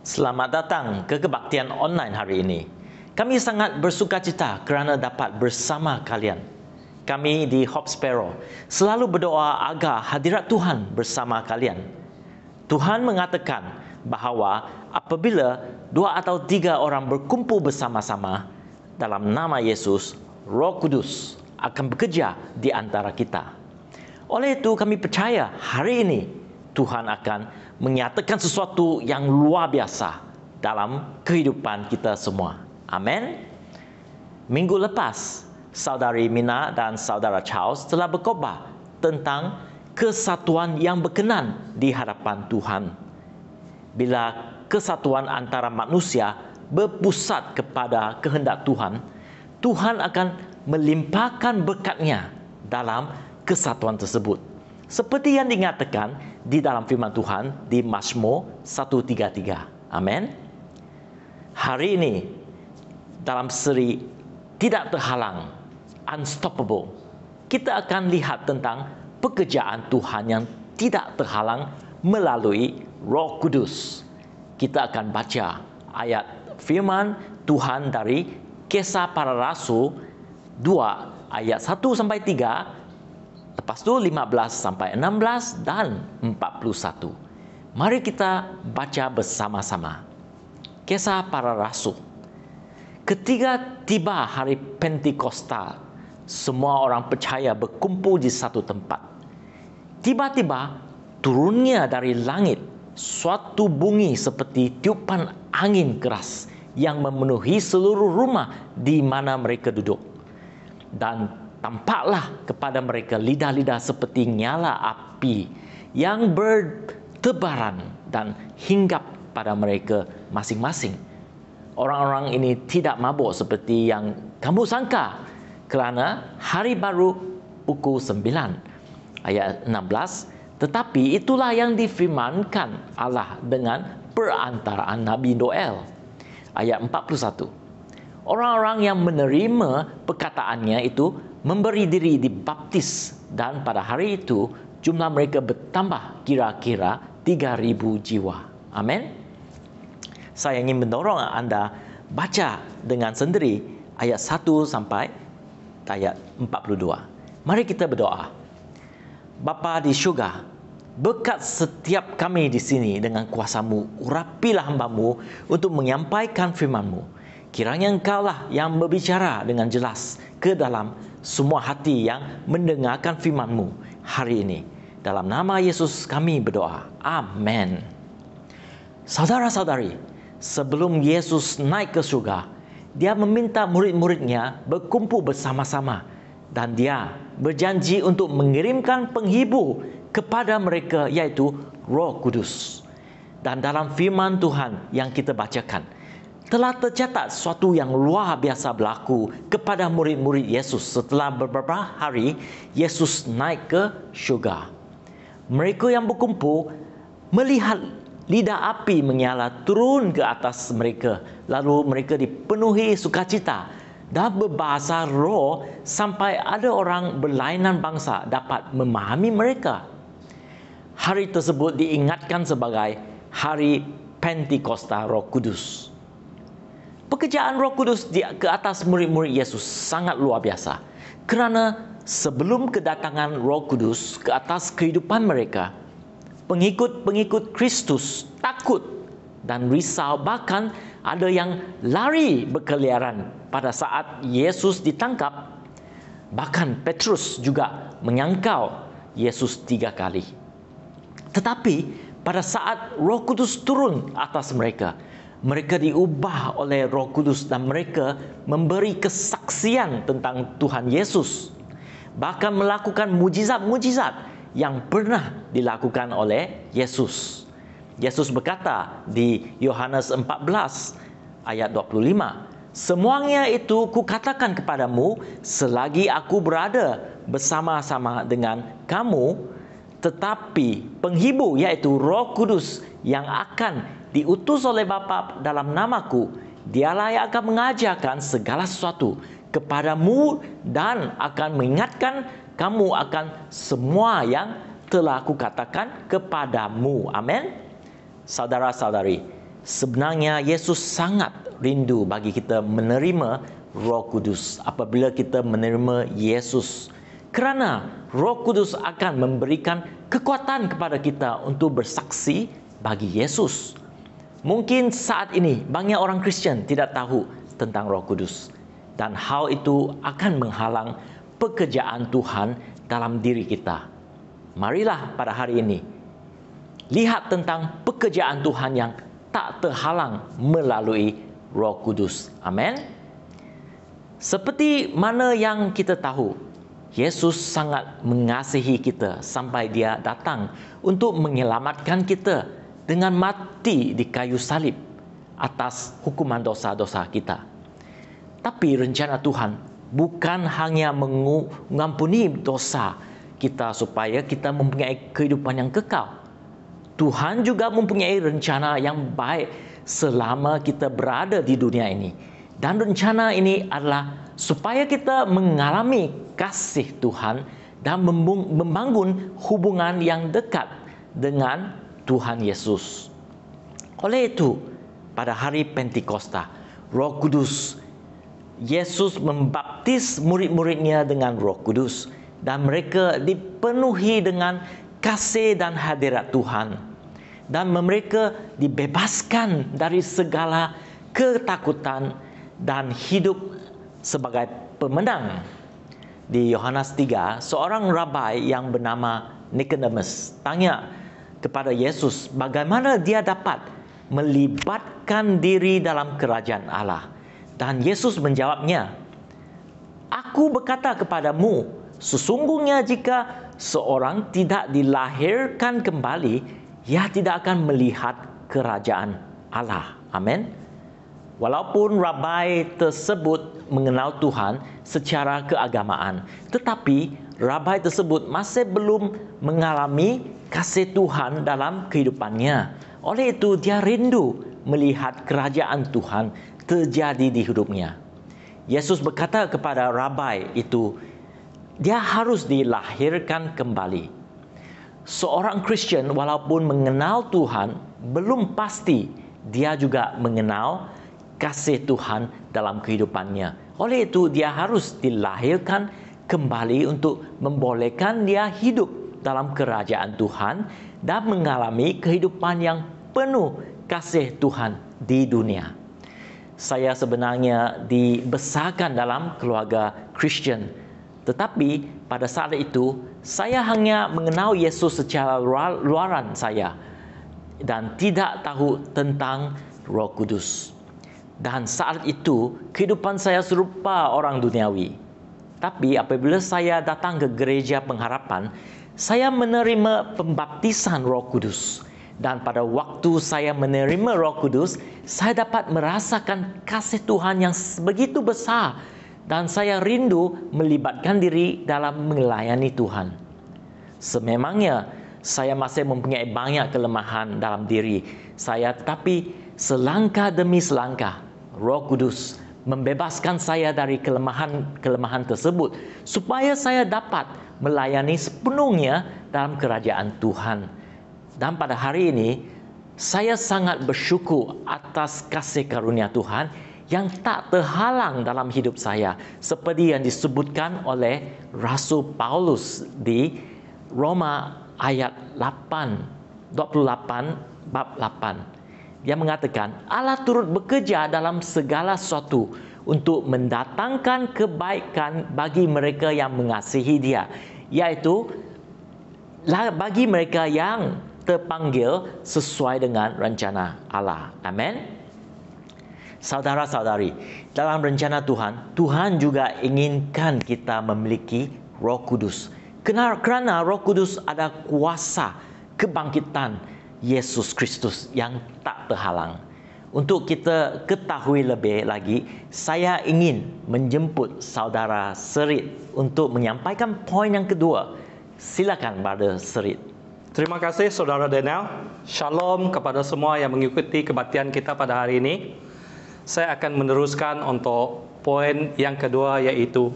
Selamat datang ke kebaktian online hari ini. Kami sangat bersukacita kerana dapat bersama kalian. Kami di Hope Sparrow selalu berdoa agar hadirat Tuhan bersama kalian. Tuhan mengatakan bahawa apabila 2 atau 3 orang berkumpul bersama-sama dalam nama Yesus, Roh Kudus akan bekerja di antara kita. Oleh itu kami percaya hari ini Tuhan akan menyatakan sesuatu yang luar biasa dalam kehidupan kita semua. Amin. Minggu lepas, Saudari Mina dan Saudara Charles telah berkhotbah tentang kesatuan yang berkenan di hadapan Tuhan. Bila kesatuan antara manusia berpusat kepada kehendak Tuhan, Tuhan akan melimpahkan berkat-Nya dalam kesatuan tersebut. Seperti yang dinyatakan di dalam firman Tuhan di Mazmur 133. Amin. Hari ini dalam seri Tidak Terhalang, Unstoppable, kita akan lihat tentang pekerjaan Tuhan yang tidak terhalang melalui Roh Kudus. Kita akan baca ayat firman Tuhan dari Kisah Para Rasul 2 ayat 1 sampai 3, lepas tu 15 sampai 16 dan 41. Mari kita baca bersama-sama. Kisah Para Rasul. Ketika tiba hari Pentekostal, semua orang percaya berkumpul di satu tempat. Tiba-tiba turunnya dari langit suatu bunyi seperti tiupan angin keras yang memenuhi seluruh rumah di mana mereka duduk. Dan tampaklah kepada mereka lidah-lidah seperti nyala api yang bertebaran dan hinggap pada mereka masing-masing. Orang-orang ini tidak mabuk seperti yang kamu sangka, kerana hari baru pukul 9. Ayat 16, tetapi itulah yang difirmankan Allah dengan perantaraan Nabi Doel. Ayat 41. Orang-orang yang menerima perkataannya itu memberi diri dibaptis, dan pada hari itu jumlah mereka bertambah kira-kira 3,000 jiwa. Amin. Saya ingin mendorong anda baca dengan sendiri ayat 1 sampai ayat 42. Mari kita berdoa. Bapa di syurga, berkat setiap kami di sini dengan kuasa-Mu, urapilah hamba-Mu untuk menyampaikan firman-Mu. Kiranya Engkaulah yang berbicara dengan jelas ke dalam semua hati yang mendengarkan firman-Mu hari ini. Dalam nama Yesus kami berdoa. Amin. Saudara-saudari, sebelum Yesus naik ke surga, Dia meminta murid-muridnya berkumpul bersama-sama dan Dia berjanji untuk mengirimkan penghibur kepada mereka, yaitu Roh Kudus. Dan dalam firman Tuhan yang kita bacakan, telah tercatat sesuatu yang luar biasa berlaku kepada murid-murid Yesus setelah beberapa hari Yesus naik ke syurga. Mereka yang berkumpul melihat lidah api menyala turun ke atas mereka. Lalu mereka dipenuhi sukacita dan berbahasa roh sampai ada orang berlainan bangsa dapat memahami mereka. Hari tersebut diingatkan sebagai Hari Pentekostal Roh Kudus. Pekerjaan Roh Kudus ke atas murid-murid Yesus sangat luar biasa. Kerana sebelum kedatangan Roh Kudus ke atas kehidupan mereka, pengikut-pengikut Kristus takut dan risau, bahkan ada yang lari berkeliaran pada saat Yesus ditangkap. Bahkan Petrus juga menyangkal Yesus 3 kali. Tetapi pada saat Roh Kudus turun atas mereka, mereka diubah oleh Roh Kudus dan mereka memberi kesaksian tentang Tuhan Yesus. Bahkan melakukan mujizat-mujizat yang pernah dilakukan oleh Yesus. Yesus berkata di Yohanes 14 ayat 25, semuanya itu kukatakan kepadamu selagi aku berada bersama-sama dengan kamu, tetapi penghibur, yaitu Roh Kudus yang akan diutus oleh Bapa dalam namaku, Dialah yang akan mengajarkan segala sesuatu kepadamu dan akan mengingatkan kamu akan semua yang telah kukatakan kepadamu. Amin. Saudara-saudari, Sebenarnya Yesus sangat rindu bagi kita menerima Roh Kudus apabila kita menerima Yesus. Kerana Roh Kudus akan memberikan kekuatan kepada kita untuk bersaksi bagi Yesus. Mungkin saat ini banyak orang Kristian tidak tahu tentang Roh Kudus, dan hal itu akan menghalang pekerjaan Tuhan dalam diri kita. Marilah pada hari ini lihat tentang pekerjaan Tuhan yang tak terhalang melalui Roh Kudus. Amin. Seperti mana yang kita tahu, Yesus sangat mengasihi kita sampai Dia datang untuk menyelamatkan kita dengan mati di kayu salib atas hukuman dosa-dosa kita. Tapi rencana Tuhan bukan hanya mengampuni dosa kita supaya kita mempunyai kehidupan yang kekal. Tuhan juga mempunyai rencana yang baik selama kita berada di dunia ini. Dan rencana ini adalah supaya kita mengalami kasih Tuhan dan membangun hubungan yang dekat dengan Tuhan Yesus. Oleh itu, pada hari Pentakosta, Roh Kudus, Yesus membaptis murid-muridnya dengan Roh Kudus dan mereka dipenuhi dengan kasih dan hadirat Tuhan, dan mereka dibebaskan dari segala ketakutan dan hidup sebagai pemenang. Di Yohanes 3, seorang rabai yang bernama Nicodemus tanya kepada Yesus bagaimana dia dapat melibatkan diri dalam kerajaan Allah. Dan Yesus menjawabnya, "Aku berkata kepadamu, sesungguhnya jika seorang tidak dilahirkan kembali, ia tidak akan melihat kerajaan Allah." Amin. Walaupun rabai tersebut mengenal Tuhan secara keagamaan, tetapi rabai tersebut masih belum mengalami kasih Tuhan dalam kehidupannya. Oleh itu, dia rindu melihat kerajaan Tuhan terjadi di hidupnya. Yesus berkata kepada rabai itu, dia harus dilahirkan kembali. Seorang Kristian walaupun mengenal Tuhan, belum pasti dia juga mengenal kasih Tuhan dalam kehidupannya. Oleh itu, dia harus dilahirkan kembali untuk membolehkan dia hidup dalam kerajaan Tuhan dan mengalami kehidupan yang penuh kasih Tuhan di dunia. Saya sebenarnya dibesarkan dalam keluarga Kristian, tetapi pada saat itu saya hanya mengenal Yesus secara luaran saya dan tidak tahu tentang Roh Kudus. Dan saat itu kehidupan saya serupa orang duniawi. Tapi apabila saya datang ke gereja pengharapan, saya menerima pembaptisan Roh Kudus. Dan pada waktu saya menerima Roh Kudus, saya dapat merasakan kasih Tuhan yang begitu besar. Dan saya rindu melibatkan diri dalam melayani Tuhan. Sememangnya saya masih mempunyai banyak kelemahan dalam diri saya, tetapi selangkah demi selangkah Roh Kudus membebaskan saya dari kelemahan tersebut supaya saya dapat melayani sepenuhnya dalam kerajaan Tuhan. Dan pada hari ini saya sangat bersyukur atas kasih karunia Tuhan yang tak terhalang dalam hidup saya, seperti yang disebutkan oleh Rasul Paulus di Roma ayat 28 bab 8. Dia mengatakan, Allah turut bekerja dalam segala sesuatu untuk mendatangkan kebaikan bagi mereka yang mengasihi Dia, yaitu bagi mereka yang terpanggil sesuai dengan rencana Allah. Amin. Saudara-saudari, dalam rencana Tuhan, Tuhan juga inginkan kita memiliki Roh Kudus. Kerana Roh Kudus ada kuasa kebangkitan Yesus Kristus yang tak terhalang. Untuk kita ketahui lebih lagi, saya ingin menjemput saudara Serit untuk menyampaikan poin yang kedua. Silakan Brother Serit. Terima kasih Saudara Daniel. Shalom kepada semua yang mengikuti kebaktian kita pada hari ini. Saya akan meneruskan untuk poin yang kedua, yaitu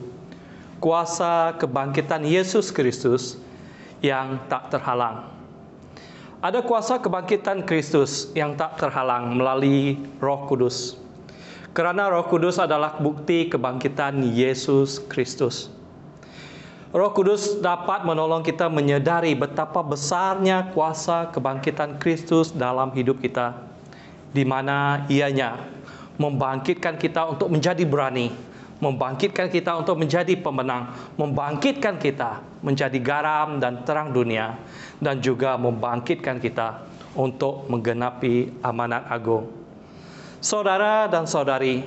kuasa kebangkitan Yesus Kristus yang tak terhalang. Ada kuasa kebangkitan Kristus yang tak terhalang melalui Roh Kudus. Kerana Roh Kudus adalah bukti kebangkitan Yesus Kristus. Roh Kudus dapat menolong kita menyadari betapa besarnya kuasa kebangkitan Kristus dalam hidup kita, di mana ianya membangkitkan kita untuk menjadi berani, membangkitkan kita untuk menjadi pemenang, membangkitkan kita menjadi garam dan terang dunia, dan juga membangkitkan kita untuk menggenapi amanat agung. Saudara dan saudari,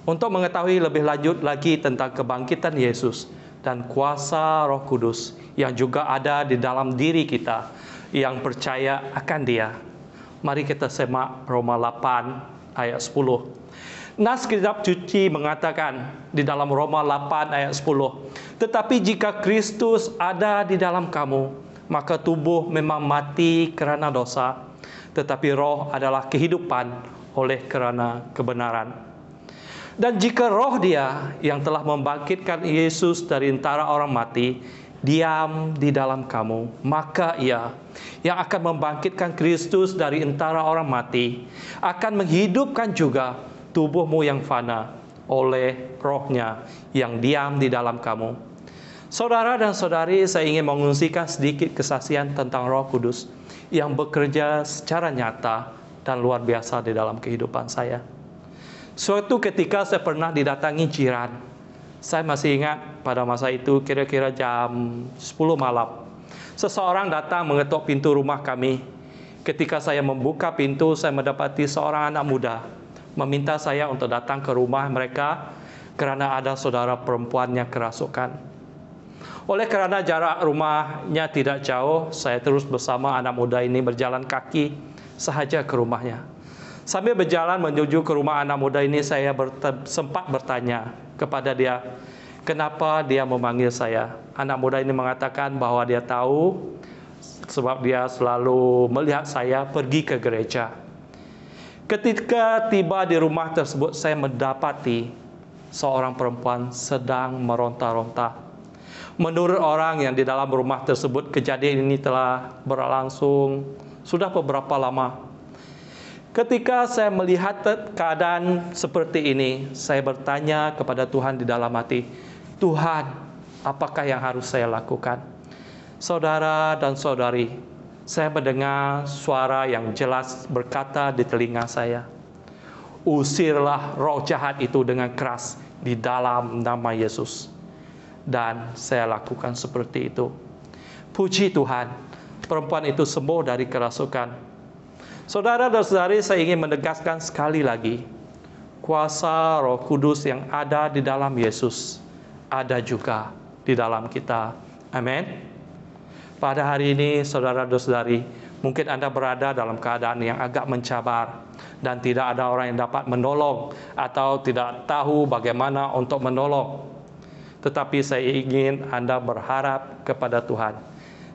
untuk mengetahui lebih lanjut lagi tentang kebangkitan Yesus dan kuasa Roh Kudus yang juga ada di dalam diri kita yang percaya akan Dia, mari kita semak Roma 8 ayat 10. Nas kitab suci mengatakan di dalam Roma 8 ayat 10, tetapi jika Kristus ada di dalam kamu, maka tubuh memang mati kerana dosa, tetapi roh adalah kehidupan oleh kerana kebenaran. Dan jika roh Dia yang telah membangkitkan Yesus dari antara orang mati diam di dalam kamu, maka Ia yang akan membangkitkan Kristus dari antara orang mati akan menghidupkan juga tubuhmu yang fana oleh rohnya yang diam di dalam kamu. Saudara dan saudari, saya ingin mengungsikan sedikit kesaksian tentang Roh Kudus yang bekerja secara nyata dan luar biasa di dalam kehidupan saya. Suatu ketika saya pernah didatangi jiran. Saya masih ingat pada masa itu kira-kira jam 10 malam. Seseorang datang mengetuk pintu rumah kami. Ketika saya membuka pintu, saya mendapati seorang anak muda meminta saya untuk datang ke rumah mereka kerana ada saudara perempuannya kerasukan. Oleh kerana jarak rumahnya tidak jauh, saya terus bersama anak muda ini berjalan kaki sahaja ke rumahnya. Sambil berjalan menuju ke rumah anak muda ini, saya sempat bertanya kepada dia, kenapa dia memanggil saya. Anak muda ini mengatakan bahwa dia tahu sebab dia selalu melihat saya pergi ke gereja. Ketika tiba di rumah tersebut, saya mendapati seorang perempuan sedang meronta-ronta. Menurut orang yang di dalam rumah tersebut, kejadian ini telah berlangsung sudah beberapa lama. Ketika saya melihat keadaan seperti ini, saya bertanya kepada Tuhan di dalam hati, Tuhan, apakah yang harus saya lakukan? Saudara dan saudari, saya mendengar suara yang jelas berkata di telinga saya, usirlah roh jahat itu dengan keras di dalam nama Yesus. Dan saya lakukan seperti itu. Puji Tuhan, perempuan itu sembuh dari kerasukan. Saudara dan saudari, saya ingin menegaskan sekali lagi, kuasa Roh Kudus yang ada di dalam Yesus ada juga di dalam kita. Amin. Pada hari ini, saudara dan saudari, mungkin Anda berada dalam keadaan yang agak mencabar dan tidak ada orang yang dapat menolong atau tidak tahu bagaimana untuk menolong. Tetapi saya ingin Anda berharap kepada Tuhan.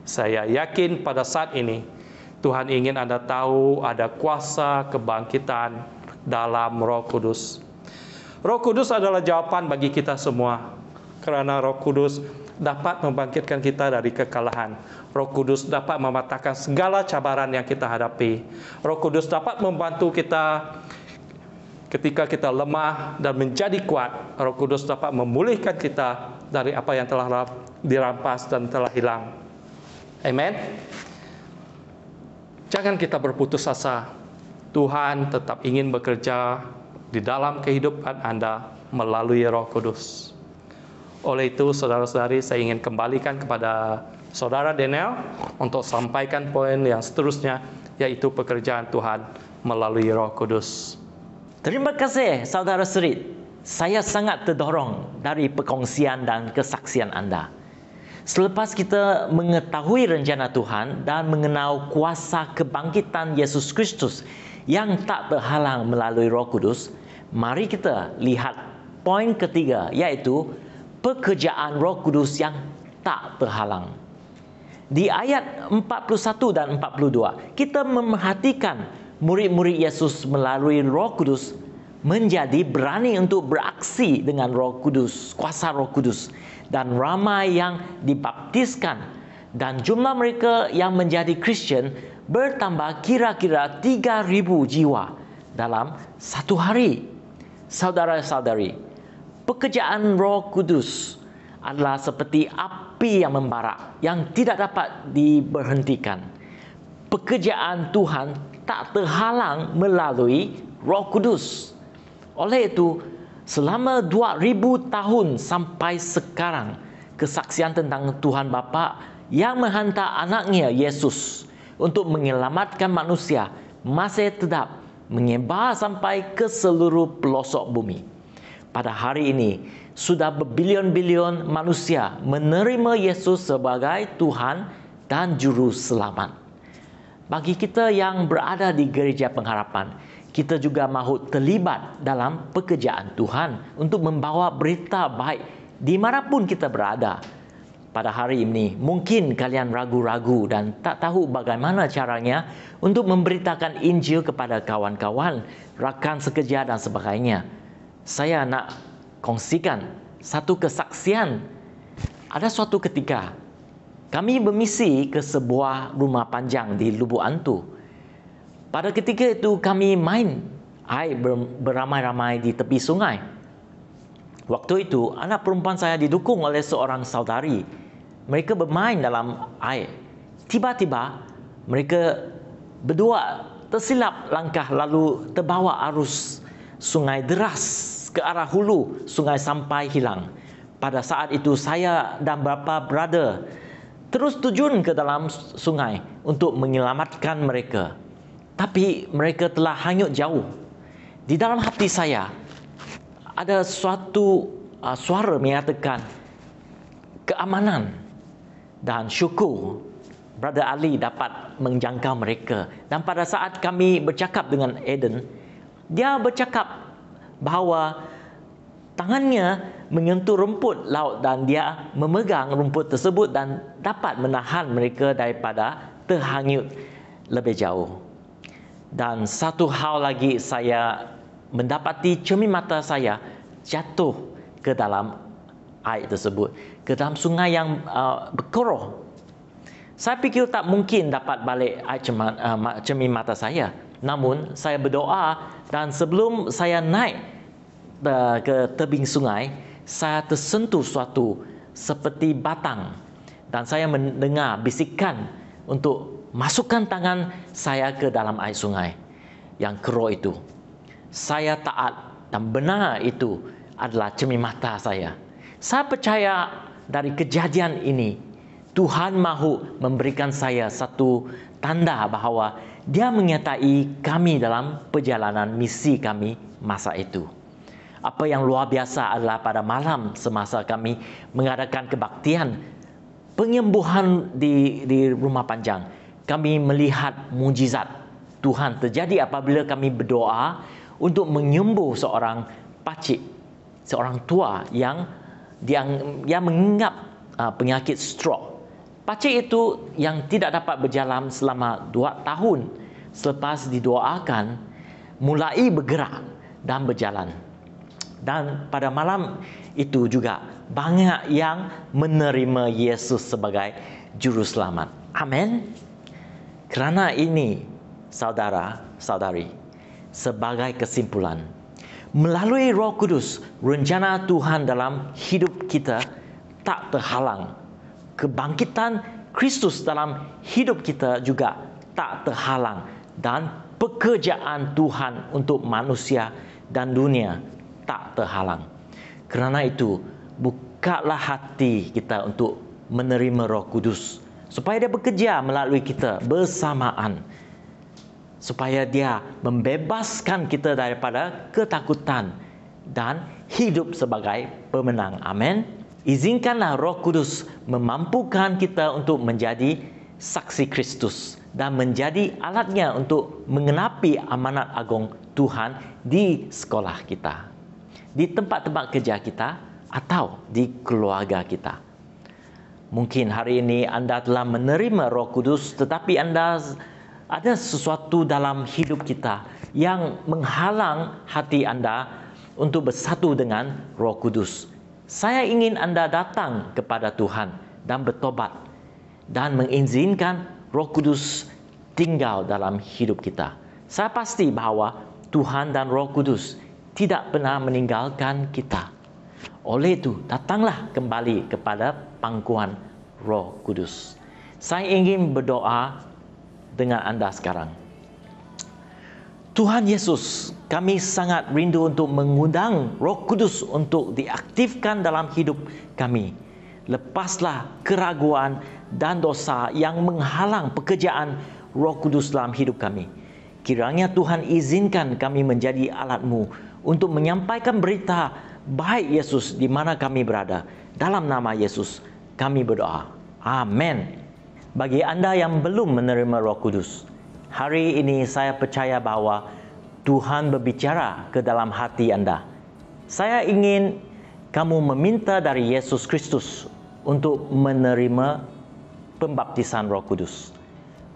Saya yakin pada saat ini, Tuhan ingin Anda tahu ada kuasa kebangkitan dalam Roh Kudus. Roh Kudus adalah jawaban bagi kita semua. Kerana Roh Kudus dapat membangkitkan kita dari kekalahan. Roh Kudus dapat mematahkan segala cabaran yang kita hadapi. Roh Kudus dapat membantu kita ketika kita lemah dan menjadi kuat. Roh Kudus dapat memulihkan kita dari apa yang telah dirampas dan telah hilang. Amen. Jangan kita berputus asa. Tuhan tetap ingin bekerja di dalam kehidupan Anda melalui Roh Kudus. Oleh itu, saudara-saudari, saya ingin kembalikan kepada saudara Daniel untuk sampaikan poin yang seterusnya, yaitu pekerjaan Tuhan melalui Roh Kudus. Terima kasih, saudara Serit. Saya sangat terdorong dari perkongsian dan kesaksian Anda. Selepas kita mengetahui rencana Tuhan dan mengenal kuasa kebangkitan Yesus Kristus yang tak terhalang melalui Roh Kudus, mari kita lihat poin ketiga, yaitu pekerjaan Roh Kudus yang tak terhalang. Di ayat 41 dan 42, kita memerhatikan murid-murid Yesus melalui Roh Kudus menjadi berani untuk beraksi dengan Roh Kudus, kuasa Roh Kudus, dan ramai yang dibaptiskan Dan jumlah mereka yang menjadi Kristian bertambah kira-kira 3,000 jiwa dalam satu hari. Saudara-saudari, pekerjaan Roh Kudus adalah seperti api yang membara, yang tidak dapat diberhentikan. Pekerjaan Tuhan tak terhalang melalui Roh Kudus. Oleh itu, selama 2,000 tahun sampai sekarang, kesaksian tentang Tuhan Bapa yang menghantar anaknya Yesus untuk menyelamatkan manusia masih tetap menyebar sampai ke seluruh pelosok bumi. Pada hari ini, sudah berbilion-bilion manusia menerima Yesus sebagai Tuhan dan Juru Selamat. Bagi kita yang berada di Gereja Pengharapan, kita juga mahu terlibat dalam pekerjaan Tuhan untuk membawa berita baik dimanapun kita berada. Pada hari ini, mungkin kalian ragu-ragu dan tak tahu bagaimana caranya untuk memberitakan Injil kepada kawan-kawan, rakan sekerja dan sebagainya. Saya nak kongsikan satu kesaksian. Ada suatu ketika, kami bermisi ke sebuah rumah panjang di Lubuk Antu. Pada ketika itu kami main air beramai-ramai di tepi sungai. Waktu itu anak perempuan saya didukung oleh seorang saudari. Mereka bermain dalam air. Tiba-tiba mereka berdua tersilap langkah lalu terbawa arus sungai deras ke arah hulu sungai sampai hilang. Pada saat itu saya dan beberapa brother terus terjun ke dalam sungai untuk menyelamatkan mereka. Tapi mereka telah hanyut jauh. Di dalam hati saya ada suatu suara mengatakan keamanan dan syukur Brother Ali dapat menjangkau mereka. Dan pada saat kami bercakap dengan Eden, dia bercakap bahawa tangannya menyentuh rumput laut dan dia memegang rumput tersebut dan dapat menahan mereka daripada terhanyut lebih jauh. Dan satu hal lagi, saya mendapati cermin mata saya jatuh ke dalam air tersebut, ke dalam sungai yang berkoroh. Saya fikir tak mungkin dapat balik air cermin mata saya. Namun saya berdoa dan sebelum saya naik ke tebing sungai, saya tersentuh suatu seperti batang dan saya mendengar bisikan untuk masukkan tangan saya ke dalam air sungai yang keruh itu. Saya taat dan benar itu adalah cermin mata saya. Saya percaya dari kejadian ini Tuhan mahu memberikan saya satu tanda bahawa Dia menyertai kami dalam perjalanan misi kami masa itu. Apa yang luar biasa adalah pada malam semasa kami mengadakan kebaktian penyembuhan di rumah panjang, kami melihat mujizat Tuhan terjadi apabila kami berdoa untuk menyembuh seorang pakcik, seorang tua yang mengidap penyakit stroke. Pakcik itu yang tidak dapat berjalan selama 2 tahun selepas didoakan mulai bergerak dan berjalan. Dan pada malam itu juga banyak yang menerima Yesus sebagai Juru Selamat. Amin. Kerana ini, saudara-saudari, sebagai kesimpulan, melalui Roh Kudus, rencana Tuhan dalam hidup kita tak terhalang. Kebangkitan Kristus dalam hidup kita juga tak terhalang. Dan pekerjaan Tuhan untuk manusia dan dunia tak terhalang. Kerana itu, bukalah hati kita untuk menerima Roh Kudus, supaya Dia bekerja melalui kita bersamaan, supaya Dia membebaskan kita daripada ketakutan dan hidup sebagai pemenang. Amin. Izinkanlah Roh Kudus memampukan kita untuk menjadi saksi Kristus dan menjadi alatnya untuk mengenapi amanat agung Tuhan di sekolah kita, di tempat-tempat kerja kita, atau di keluarga kita. Mungkin hari ini anda telah menerima Roh Kudus, tetapi anda ada sesuatu dalam hidup kita yang menghalang hati anda untuk bersatu dengan Roh Kudus. Saya ingin anda datang kepada Tuhan dan bertobat dan mengizinkan Roh Kudus tinggal dalam hidup kita. Saya pasti bahawa Tuhan dan Roh Kudus tidak pernah meninggalkan kita. Oleh itu, datanglah kembali kepada pangkuan Roh Kudus. Saya ingin berdoa dengan anda sekarang. Tuhan Yesus, kami sangat rindu untuk mengundang Roh Kudus untuk diaktifkan dalam hidup kami. Lepaslah keraguan dan dosa yang menghalang pekerjaan Roh Kudus dalam hidup kami. Kiranya Tuhan izinkan kami menjadi alat-Mu untuk menyampaikan berita baik Yesus di mana kami berada. Dalam nama Yesus kami berdoa. Amin. Bagi anda yang belum menerima Roh Kudus, hari ini saya percaya bahawa Tuhan berbicara ke dalam hati anda. Saya ingin kamu meminta dari Yesus Kristus untuk menerima pembaptisan Roh Kudus.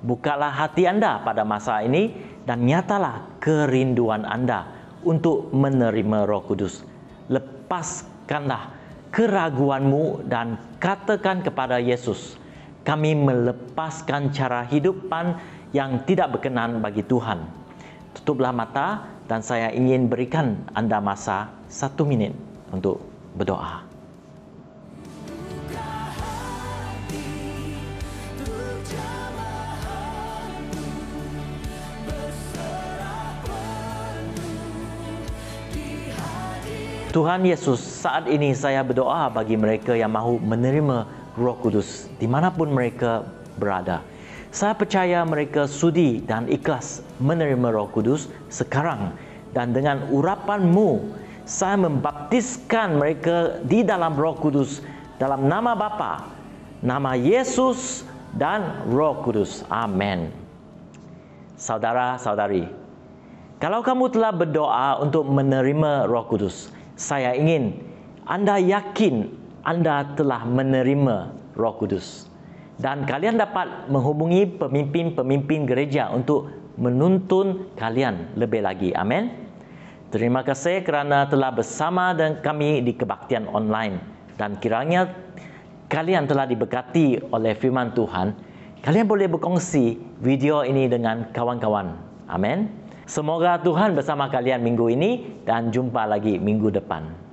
Bukalah hati anda pada masa ini dan nyatalah kerinduan anda untuk menerima Roh Kudus. Lepaskanlah keraguanmu dan katakan kepada Yesus, kami melepaskan cara hidupan yang tidak berkenan bagi Tuhan. Tutuplah mata dan saya ingin berikan anda masa 1 minit untuk berdoa. Tuhan Yesus, saat ini saya berdoa bagi mereka yang mahu menerima Roh Kudus dimanapun mereka berada. Saya percaya mereka sudi dan ikhlas menerima Roh Kudus sekarang, dan dengan urapan-Mu saya membaptiskan mereka di dalam Roh Kudus dalam nama Bapa, nama Yesus dan Roh Kudus. Amin. Saudara-saudari, kalau kamu telah berdoa untuk menerima Roh Kudus, saya ingin anda yakin anda telah menerima Roh Kudus. Dan kalian dapat menghubungi pemimpin-pemimpin gereja untuk menuntun kalian lebih lagi. Amin. Terima kasih kerana telah bersama dengan kami di kebaktian online. Dan kiranya kalian telah diberkati oleh firman Tuhan. Kalian boleh berkongsi video ini dengan kawan-kawan. Amin. Semoga Tuhan bersama kalian minggu ini dan jumpa lagi minggu depan.